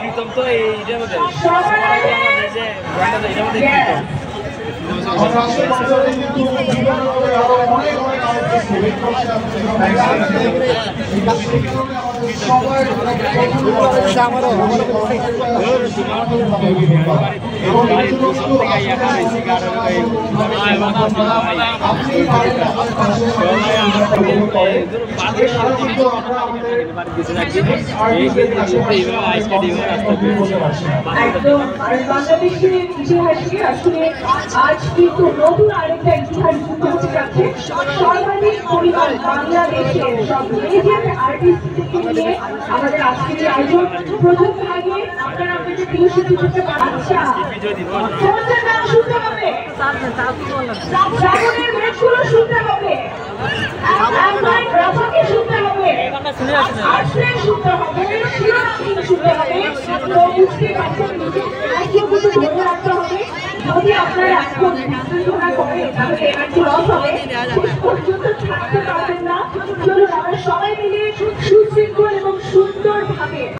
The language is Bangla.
প্রীতম তো এইটার মধ্যে বাংলাদেশের ইতিহাসে আসলে আজ কিন্তু নতুন আরেকটা ইতিহাস যুক্ত হতে যাচ্ছে। সর্বাধিক পরিমাণ বাংলাদেশের সব মেজর আর্টিস্টকে নিয়ে আমাদের আজকের এই আয়োজন। প্রথম ভাগে আপনারা আপনাদের প্রিয় শিল্পীদেরকে আচ্ছা তোমাদের নাম শুনতে হবে, শ্রাবণের মেঘগুলো শুনতে হবে, রাফাকে শুনতে হবে, আর্টসের শুনতে হবে, শিরোনামহীন শুনতে হবে। তো বুঝতে পারছেন কিন্তু ধরে রাখতে হবে। যদি আপনারা এখন ঘোষণা করে তাহলে এনার্জি লস হবে, শেষ পর্যন্ত থাকতে পারবেন না। চলুন আমরা সবাই মিলে সুশৃঙ্খল এবং সুন্দরভাবে